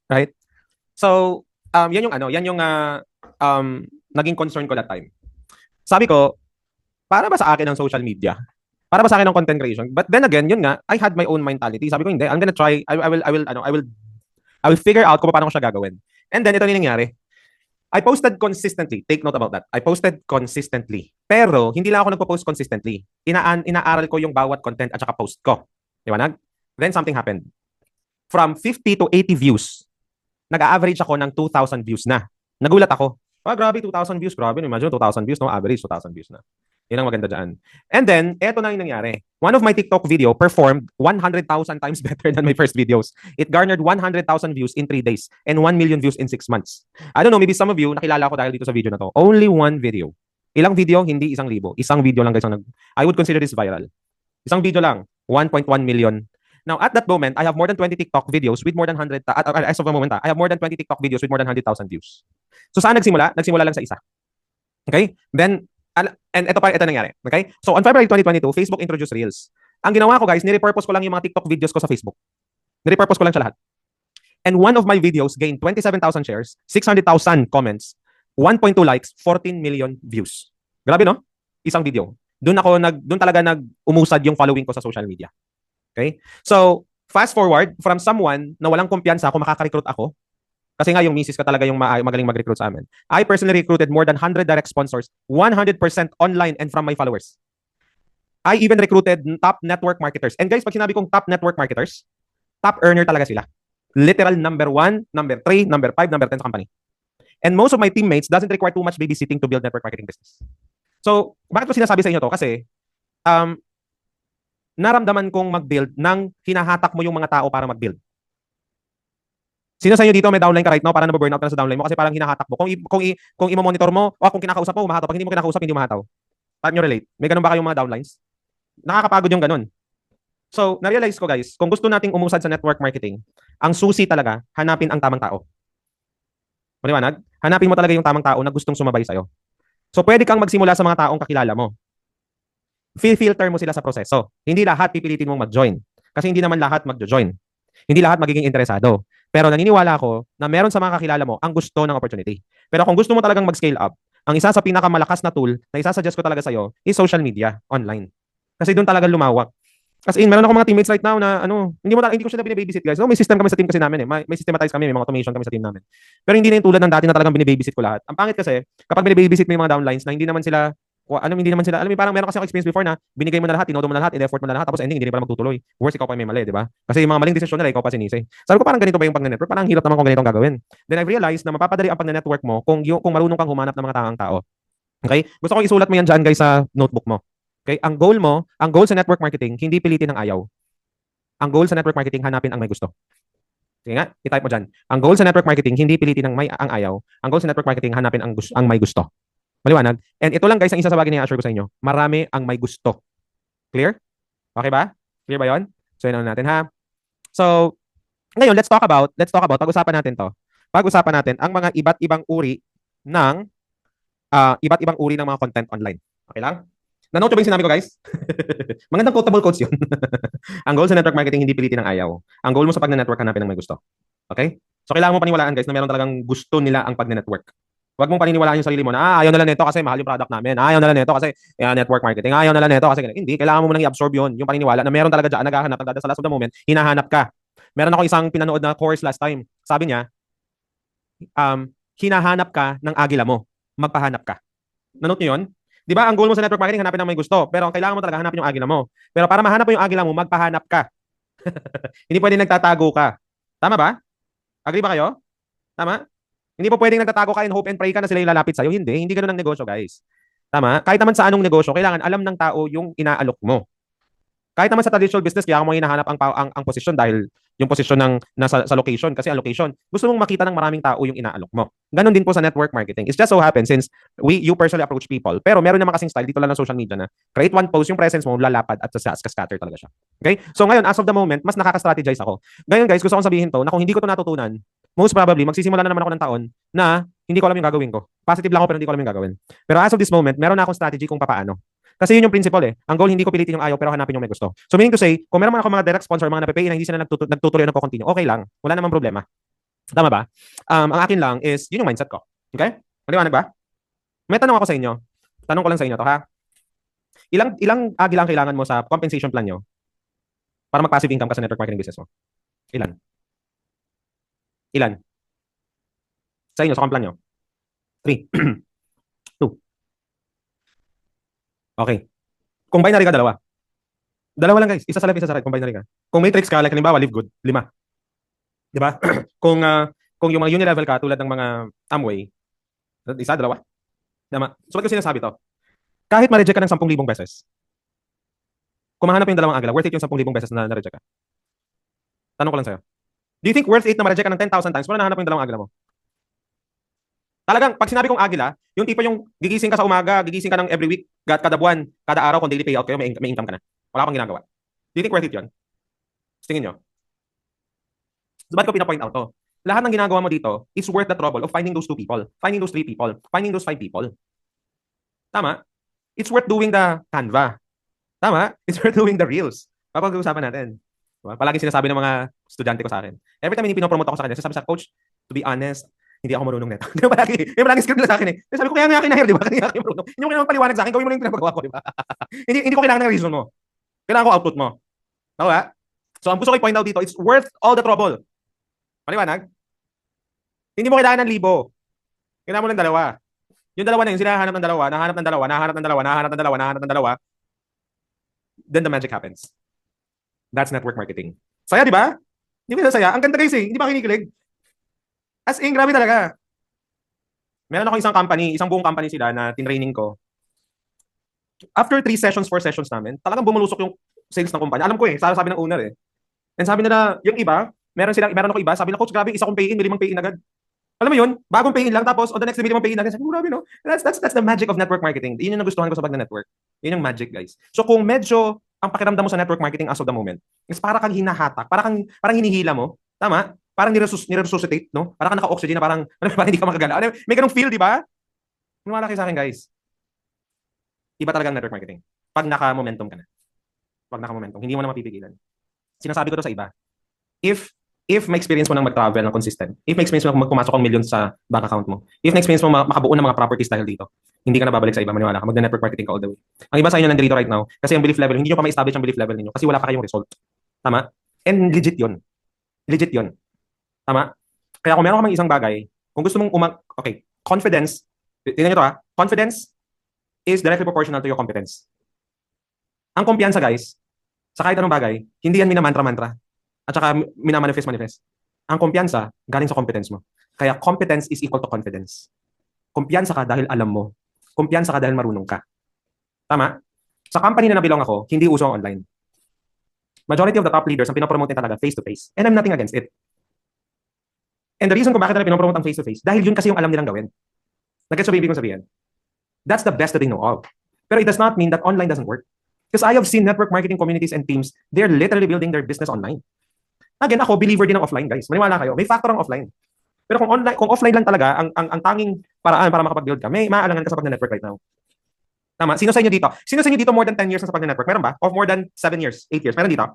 Right? So, naging concern ko that time. Sabi ko, para ba sa akin ang social media? Para ba sa akin ang content creation? But then again, yun nga, I had my own mentality. Sabi ko, hindi, I'm gonna try, I will figure out kung paano ko siya gagawin. And then, ito na yung nangyari. I posted consistently. Take note about that. I posted consistently. Pero, hindi lang ako nagpo-post consistently. Inaaral ko yung bawat content at saka post ko. Liwanag? Then, something happened. From 50 to 80 views, nag-average ako ng 2,000 views na. Nagulat ako. Grabe, 2,000 views. Grabe, imagine 2,000 views, no? Average, 2,000 views na. Yan ang maganda dyan. And then, eto na yung nangyari. One of my TikTok video performed 100,000 times better than my first videos. It garnered 100,000 views in 3 days and 1 million views in 6 months. I don't know, maybe some of you, nakilala ko dahil dito sa video na to. Only one video. Ilang video? Hindi 1,000. Isang video lang guys. I would consider this viral. Isang video lang. 1.1 million. Now, at that moment, I have more than 20 TikTok videos with more than 100, as of the moment, I have more than 20 TikTok videos with more than 100,000 views. So, saan nagsimula? Nagsimula lang sa isa. Okay? Then, and ito nangyari. Okay? So, on February 2022, Facebook introduced Reels. Ang ginawa ko guys, nirepurpose ko lang yung mga TikTok videos ko sa Facebook. Nirepurpose ko lang siya lahat. And one of my videos gained 27,000 shares, 600,000 comments, 1.2 likes, 14 million views. Grabe, no? Isang video. Doon talaga nag-umusad yung following ko sa social media. Okay? So, fast forward, from someone na walang kumpiyansa kung makaka-recruit ako, kasi nga yung misis ko talaga yung magaling mag-recruit sa amin. I personally recruited more than 100 direct sponsors, 100% online and from my followers. I even recruited top network marketers. And guys, pag sinabi kong top network marketers, top earner talaga sila. Literal number 1, number 3, number 5, number 10 sa company. And most of my teammates doesn't require too much babysitting to build network marketing business. So, bakit ko sinasabi sa inyo to? Kasi, naramdaman kong mag-build nang hinahatak mo yung mga tao para mag-build. Sino sa inyo dito may downline ka right now para nababurnout ka na sa downline mo kasi parang hinahatak mo. Kung i-monitor mo o kung kinakausap mo, umahataw. Pag hindi mo kinakausap, hindi umahataw. Paano nyo relate? May ganun ba kayong mga downlines? Nakakapagod yung ganun. So, na-realize ko guys, kung gusto nating umusad sa network marketing, ang susi talaga, hanapin ang tamang tao. Maliwanag? Hanapin mo talaga yung tamang tao na gustong sumabay sa'yo. So, pwede kang magsimula sa mga taong kakilala mo. Filter mo sila sa proseso. Hindi lahat pipilitin mong mag-join. Kasi hindi naman lahat mag-join. Hindi lahat magiging interesado. Pero naniniwala ako na meron sa mga kakilala mo ang gusto ng opportunity. Pero kung gusto mo talagang mag-scale up, ang isa sa pinakamalakas na tool na isasuggest ko talaga sa'yo is social media, online. Kasi doon talaga lumawak. Kasi meron ako mga teammates right now na hindi ko siya na binibabysit guys. No, may system kami sa team kasi namin eh. May systematize kami, may mga automation kami sa team namin. Pero hindi na yung tulad ng dati na talagang binibabysit ko lahat. Ang pangit kasi kapag binibabysit mo yung mga downlines na hindi naman sila parang meron kasi ako experience before na binigay mo na lahat, tinodo mo na lahat, in-effort mo na lahat, tapos ending hindi pala magtutuloy. Worse, ikaw pa may mali, di ba? Kasi yung mga maling desisyon nila, ikaw pa sinisi. Sabi ko parang ganito ba yung pag-network? Parang hirap naman kung ganito ang gagawin. Then I realized na mapapadali ang pag-network mo kung marunong kang humanap ng mga taong tao. Okay? Gusto kong isulat mo yan dyan guys sa notebook mo. Okay? Ang goal sa network marketing, hindi pilitin ang ayaw. Ang goal sa network marketing, hanapin ang may gusto. Sige nga, i-type mo dyan. Ang goal sa network marketing, hindi pilitin ang ayaw. Ang goal sa network marketing, hanapin ang may gusto. Maliwanag? And ito lang guys, ang isa sa bagay na i-assure ko sa inyo. Marami ang may gusto. Clear? Okay ba? Clear ba yon? So, yun natin ha. So, ngayon, let's talk about, pag-usapan natin to. Pag-usapan natin ang mga iba't ibang uri ng mga content online. Okay lang? Nanote ba yung sinabi ko guys? Magandang quotable quotes yun. Ang goal sa network marketing, hindi pilitin ang ayaw. Ang goal mo sa pag-network, hanapin ang may gusto. Okay? So, kailangan mo paniwalaan guys na meron talagang gusto nila ang pag-network. Huwag mong paniniwalaan yung sarili mo na ayaw na lang nito kasi mahal yung product namin. Ayaw na lang nito kasi network marketing. Ayaw na lang nito kasi hindi. Kailangan mo nang i-absorb yun. Yung paniniwala na meron talaga dyan, naghahanap, sa last of the moment, hinahanap ka. Meron ako isang pinanood na course last time. Sabi niya, hinahanap ka ng agila mo. Magpahanap ka. Nanote niyo yun? Di ba ang goal mo sa network marketing, hanapin ang may gusto. Pero ang kailangan mo talaga, hanapin yung agila mo. Pero para mahanap mo yung agila mo, magpahanap ka. Hindi pwede nagtatago ka. Tama ba? Agree ba kayo? Tama? Hindi po pwedeng nagtatago ka and hope and pray ka na sila yung lalapit sa'yo. Hindi ganun ang negosyo, guys. Tama? Kahit naman sa anong negosyo, kailangan alam ng tao yung inaalok mo. Kahit naman sa traditional business, kaya mo hinahanap ang posisyon dahil yung posisyon ng nasa sa location. Kasi ang location, gusto mong makita ng maraming tao yung inaalok mo. Ganon din po sa network marketing. It's just so happens since you personally approach people. Pero meron naman kasing style dito lang ng social media na create one post, yung presence mo, lalapad at scatter talaga siya. Okay? So ngayon, as of the moment, mas nakaka-strategize ako. Ngayon guys, gusto kong sabihin to na kung hindi ko to natutunan, most probably, magsisimula na naman ako ng taon na hindi ko alam yung gagawin ko. Positive lang ako pero hindi ko alam yung gagawin. Pero as of this moment, meron na akong strategy kung paano. Kasi yun yung principle eh. Ang goal, hindi ko pilitin yung ayaw pero hanapin yung may gusto. So meaning to say, kung meron man ako mga direct sponsor, mga na-PPA na hindi sila nagtutuloy o nagko-continue, okay lang. Wala namang problema. Tama ba? Ang akin lang is, yun yung mindset ko. Okay? Maliwanag ba? May tanong ako sa inyo. Tanong ko lang sa inyo to, ha? Ilang agila ang kailangan mo sa compensation plan nyo para mag-passive income ka sa network marketing business mo? Ilan? Ilan? Sa inyo, sa complan nyo? 3. 2. Okay. Kung binary ka, dalawa. Dalawa lang, guys. Isa sa left, isa sa right. Kung binary ka. Kung matrix ka, like halimbawa, live good, 5. Di ba? Kung yung mga unilevel ka, tulad ng mga Amway, isa, dalawa. Tama. So, ba't ko sinasabi to? Kahit ma-reject ka ng 10,000 beses, kung mahanap yung dalawang agila, worth it yung 10,000 beses na na-reject ka. Tanong ko lang sa'yo. Do you think worth it na ma-reject ka ng 10,000 times para nahanap yung dalawang agila mo? Talagang, pag sinabi kong agila, yung tipo yung gigising ka sa umaga, gigising ka ng every week, kada buwan, kada araw, kung daily payout kayo, may income ka na. Wala kang ginagawa. Do you think worth it yun? Tingin nyo? So, ba't ko pinapoint out to? Lahat ng ginagawa mo dito is worth the trouble of finding those 2 people, finding those 3 people, finding those 5 people. Tama? It's worth doing the Canva. Tama? It's worth doing the Reels. Papag-uusapan natin. Diba? Palagi sinasabi ng mga estudyante ko sa akin. Every time pinopromote ako sa kanya, sasabi sa coach, to be honest, hindi ako marunong neto. Di ba palagi script nila sa akin eh. Sabi ko, kaya nga kinahir, di ba? Kaya nga marunong. Hindi mo kailangan paliwanag sa akin, gawin mo lang yung pinapagawa ko, di ba? hindi ko kailangan ng reason mo. Kailangan ko output mo. Okay? So, ang gusto ko i-point out dito, it's worth all the trouble. Paliwanag? Hindi mo kailangan ng 1,000. Kailangan mo ng 2. Yung dalawa na yun, sila hahanap ng dalawa, nahanap ng dalawa, nahanap ng dalawa, nahanap ng dalawa, nahanap ng dalawa. Then the magic happens. That's network marketing. Saya, di ba? Hindi ba saya? Ang ganda guys eh. Hindi ba kinikilig? As in, grabe talaga. Meron ako isang buong company sila na tinraining ko. After 3 sessions, 4 sessions namin, talagang bumulusok yung sales ng kumpanya. Alam ko eh, sabi ng owner eh. And sabi nila, yung iba, meron ako iba, sabi na, coach, grabe, isa kong pay-in, may 5 pay-in agad. Alam mo yun, bagong pay-in lang, tapos on the next day, may 5 pay-in agad. Sabi ko, grabe no? That's the magic of network marketing. Yun yung nagustuhan ko sa Bagna Network. Yun yung magic, guys. So kung medyo ang pakiramdam mo sa network marketing as of the moment is para kang hinahatak, parang hinihila mo, tama? Parang nire-resuscitate, no? Parang ka naka-oxygen na parang hindi ka makagala. May ganung feel, di ba? Maniwala kayo sa akin, guys. Iba talaga ang network marketing. Pag naka-momentum ka na. Pag naka-momentum, hindi mo na mapipigilan. Sinasabi ko to sa iba. If may experience mo nang mag-travel ng consistent, if may experience mo nang pumasok ang millions sa bank account mo, if may experience mo makabuo ng mga properties dahil dito, hindi ka na babalik sa iba, maniwala ka, mag-network marketing ka all the way. Ang iba sa inyo nandito right now, kasi ang belief level, hindi nyo pa ma-establish ang belief level niyo kasi wala pa kayong result. Tama? And legit yun. Legit yun. Tama? Kaya kung meron ka mang isang bagay, kung gusto mong okay, confidence, tingnan nyo to ha, confidence is directly proportional to your competence. Ang kumpiyansa guys, sa kahit anong bagay, hindi yan minamantra-mantra. At saka minamanifest-manifest. Ang kumpiyansa, galing sa competence mo. Kaya competence is equal to confidence. Kumpiyansa ka dahil alam mo. Kumpiyansa ka dahil marunong ka. Tama? Sa company na nabilong ako, hindi uso ang online. Majority of the top leaders ang pinopromote talaga face-to-face. And I'm nothing against it. And the reason kung bakit nila pinopromote ang face-to-face, dahil yun kasi yung alam nilang gawin. Nag-gets mo ibig kong sabihin? That's the best that they know of. Pero it does not mean that online doesn't work. Because I have seen network marketing communities and teams, they're literally building their business online. Again, ako, believer din ng offline, guys. Maniwala kayo. May factor ang offline. Pero kung offline lang talaga, ang tanging paraan para makapag-build ka, may maaalangan ka sa pag-network right now. Tama? Sino sa inyo dito? Sino sa inyo dito more than 10 years na sa pag-network? Meron ba? Of more than 7 years, 8 years? Meron dito?